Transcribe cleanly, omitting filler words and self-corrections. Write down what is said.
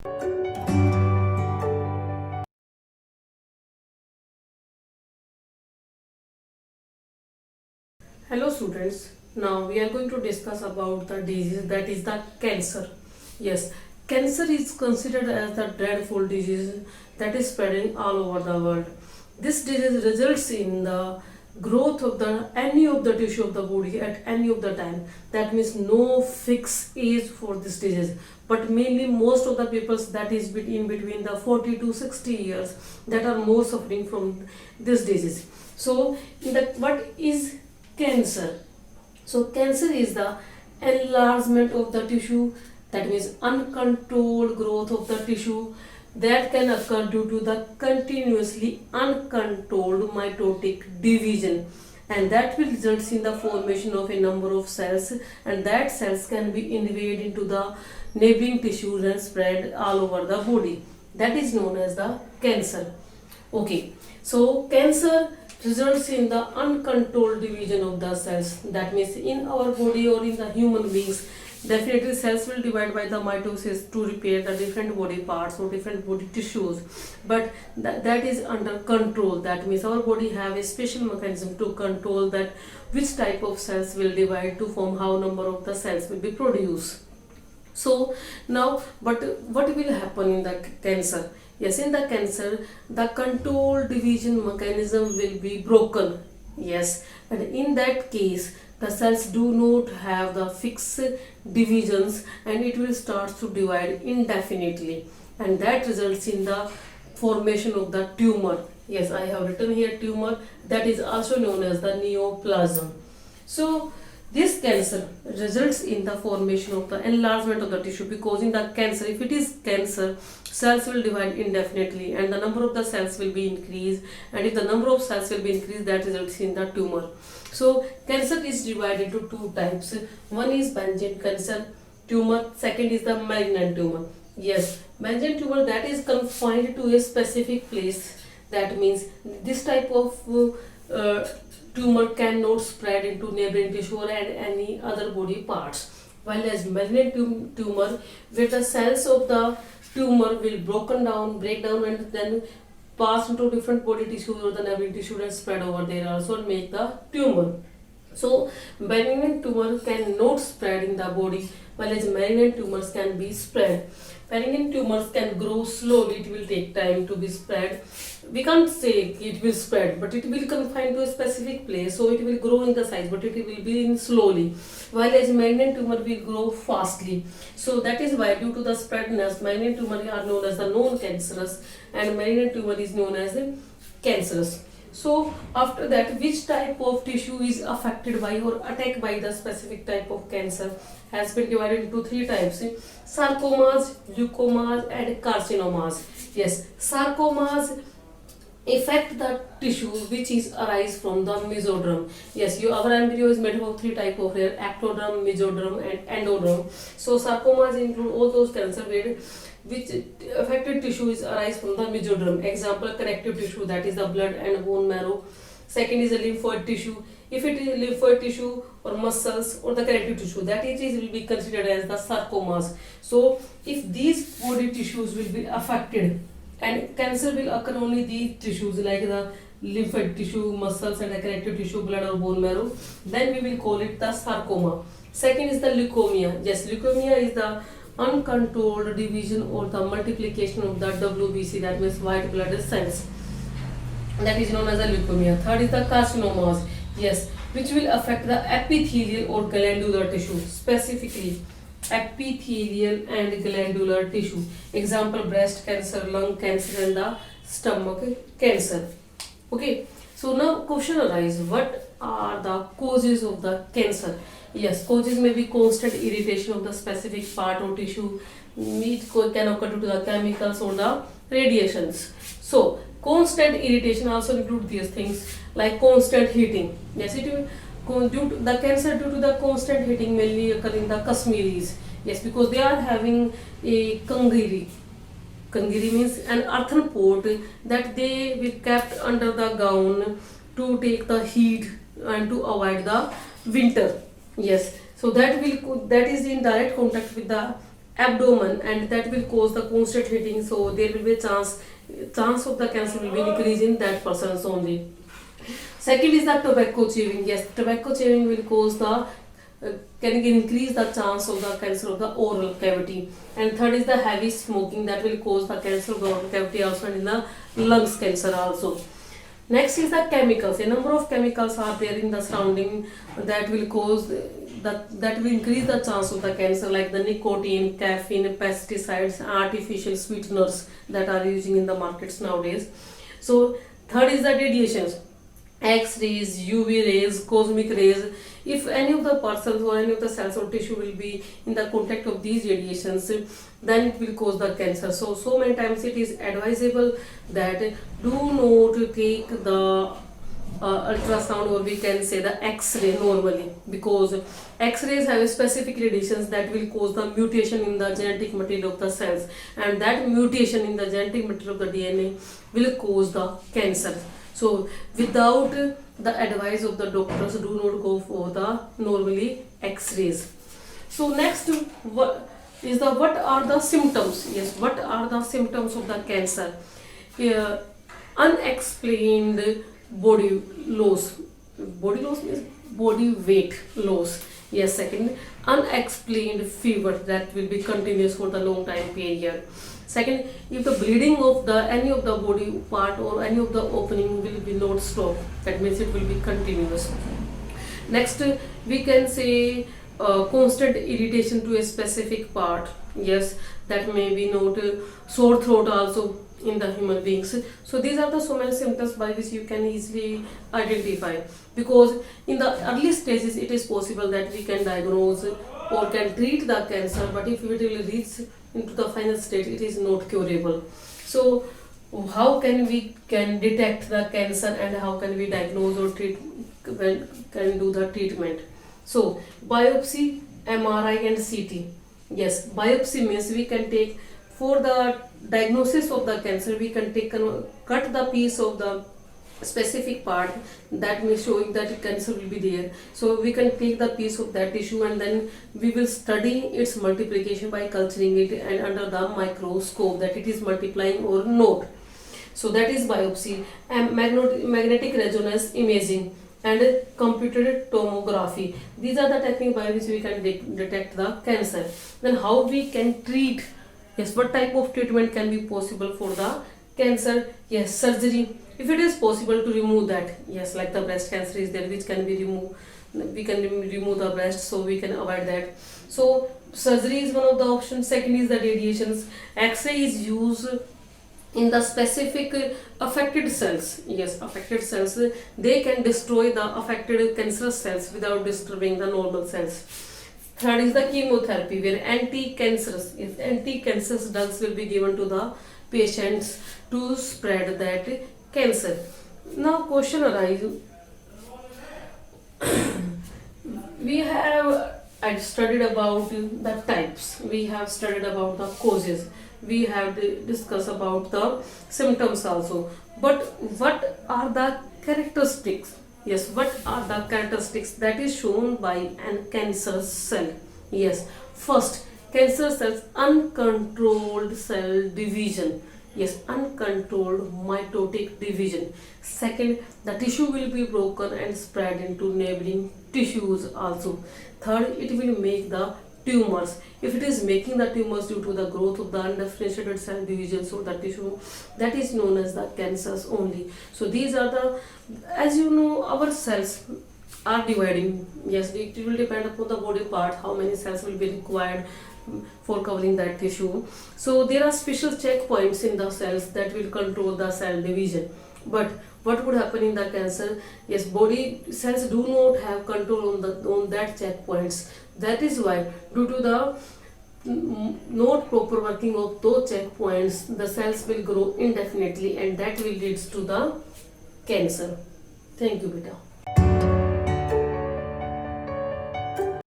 Hello students, now we are going to discuss about the disease that is the cancer. Yes, cancer is considered as the dreadful disease that is spreading all over the world. This disease results in the growth of the any of the tissue of the body at any of the time. That means no fixed age for this disease, but mainly most of the people that is in between the 40 to 60 years that are more suffering from this disease. So what is cancer? So cancer is the enlargement of the tissue, that means uncontrolled growth of the tissue that can occur due to the continuously uncontrolled mitotic division, and that will result in the formation of a number of cells, and that cells can be invade into the neighboring tissues and spread all over the body. That is known as the cancer. Okay, so cancer results in the uncontrolled division of the cells. That means in our body or in the human beings, definitely cells will divide by the mitosis to repair the different body parts or different body tissues, but that is under control. That means our body have a special mechanism to control that which type of cells will divide to form how number of the cells will be produced. So now, but what will happen in the cancer? Yes, in the cancer, the control division mechanism will be broken. Yes, and in that case, the cells do not have the fixed divisions and it will start to divide indefinitely, and that results in the formation of the tumor. Yes, I have written here tumor, that is also known as the neoplasm. So this cancer results in the formation of the enlargement of the tissue, because in the cancer, if it is cancer, cells will divide indefinitely and the number of the cells will be increased, and if the number of cells will be increased, that results in the tumor. So cancer is divided into two types. One is benign cancer tumor, second is the malignant tumor. Yes, malignant tumor, that is confined to a specific place. That means this type of tumor cannot spread into neighboring tissue or any other body parts, while as malignant tumor, where the cells of the tumor will break down and then pass into different body tissues or the neighboring tissue and spread over there also and make the tumor. So benign tumor cannot spread in the body, while as malignant tumors can be spread. Benign tumors can grow slowly, it will take time to be spread. We can't say it will spread, but it will confine to a specific place, so it will grow in the size, but it will be in slowly. While as malignant tumor will grow fastly. So that is why, due to the spreadness, malignant tumor are known as the non-cancerous and malignant tumor is known as the cancerous. So after that, which type of tissue is affected by or attacked by the specific type of cancer has been divided into three types: sarcomas, leukomas and carcinomas. Yes, sarcomas affect the tissue which is arise from the mesoderm. Yes, our embryo is made up of three type of hair: ectoderm, mesoderm and endoderm. So sarcomas include all those cancer which affected tissue is arise from the mesoderm. Example, connective tissue, that is the blood and bone marrow. Second is the lymphoid tissue. If it is lymphoid tissue or muscles or the connective tissue, that it is will be considered as the sarcomas. So if these body tissues will be affected, and cancer will occur only these tissues like the lymphoid tissue, muscles and the connective tissue, blood or bone marrow, then we will call it the sarcoma. Second is the leukemia. Yes, leukemia is the uncontrolled division or the multiplication of the WBC, that means white blood cells, that is known as a leukemia. Third is the carcinomas. Yes, which will affect the epithelial or glandular tissue, specifically epithelial and glandular tissue. Example, breast cancer, lung cancer and the stomach cancer. Okay, so now question arises, what are the causes of the cancer? Yes, causes may be constant irritation of the specific part or tissue. It can occur due to the chemicals or the radiations. So constant irritation also include these things like constant heating. Yes, it will due to the cancer due to the constant heating mainly occur in the Kashmiris. Yes, because they are having a kangiri. Kangiri means an earthen pot that they will kept under the gown to take the heat and to avoid the winter. Yes, so that is in direct contact with the abdomen, and that will cause the constant hitting, so there will be a chance of the cancer will be increased in that persons only. Second is the tobacco chewing. Yes, tobacco chewing will cause the can increase the chance of the cancer of the oral cavity. And third is the heavy smoking, that will cause the cancer of the oral cavity also, and in the lungs cancer also. Next is the chemicals. A number of chemicals are there in the surrounding that will cause that will increase the chance of the cancer, like the nicotine, caffeine, pesticides, artificial sweeteners that are using in the markets nowadays. So third is the radiations, X-rays, UV rays, cosmic rays. If any of the persons or any of the cells or tissue will be in the contact of these radiations, then it will cause the cancer. So many times it is advisable that do not take the ultrasound, or we can say the X-ray normally, because X-rays have specific radiations that will cause the mutation in the genetic material of the cells, and that mutation in the genetic material of the DNA will cause the cancer. So without the advice of the doctors, do not go for the normally X-rays. So next, what are the symptoms? Yes, what are the symptoms of the cancer? Unexplained body loss. Body loss means body weight loss. Yes, second, unexplained fever that will be continuous for the long time period. Second, if the bleeding of the any of the body part or any of the opening will be not stop, that means it will be continuous. Next, we can say constant irritation to a specific part. Yes, that may be not sore throat also in the human beings. So these are the so many symptoms by which you can easily identify, because in the early stages it is possible that we can diagnose or can treat the cancer, but if it will reach into the final state, it is not curable. So how can we detect the cancer, and how can we diagnose or treat, can do the treatment? So biopsy, MRI and CT. Yes, biopsy means we can take, for the diagnosis of the cancer, we can take cut the piece of the specific part that may showing that cancer will be there. So we can take the piece of that tissue, and then we will study its multiplication by culturing it and under the microscope, that it is multiplying or not. So that is biopsy. And magnetic resonance imaging and computed tomography, these are the techniques by which we can detect the cancer. Then how we can treat? Yes, what type of treatment can be possible for the cancer? Yes, surgery, if it is possible to remove that. Yes, like the breast cancer is there, which can be removed, we can remove the breast, so we can avoid that. So surgery is one of the options. Second is the radiations. X-ray is used in the specific affected cells. Yes, affected cells, they can destroy the affected cancerous cells without disturbing the normal cells. Third is the chemotherapy, where anti-cancerous drugs will be given to the patients to spread that cancer. Now question arises, we have studied about the types, we have studied about the causes, we have discussed about the symptoms also, but what are the characteristics? Yes, what are the characteristics that is shown by an cancerous cell? Yes, first, cancer cells uncontrolled cell division. Yes, uncontrolled mitotic division. Second, the tissue will be broken and spread into neighboring tissues also. Third, it will make the tumors. If it is making the tumors due to the growth of the undifferentiated cell divisions of the tissue, that is known as the cancers only. So these are the, as you know, our cells are dividing. Yes, it will depend upon the body part, how many cells will be required for covering that tissue. So there are special checkpoints in the cells that will control the cell division. But what would happen in the cancer? Yes, body cells do not have control on that checkpoints. That is why, due to the not proper working of those checkpoints, the cells will grow indefinitely, and that will lead to the cancer. Thank you, beta.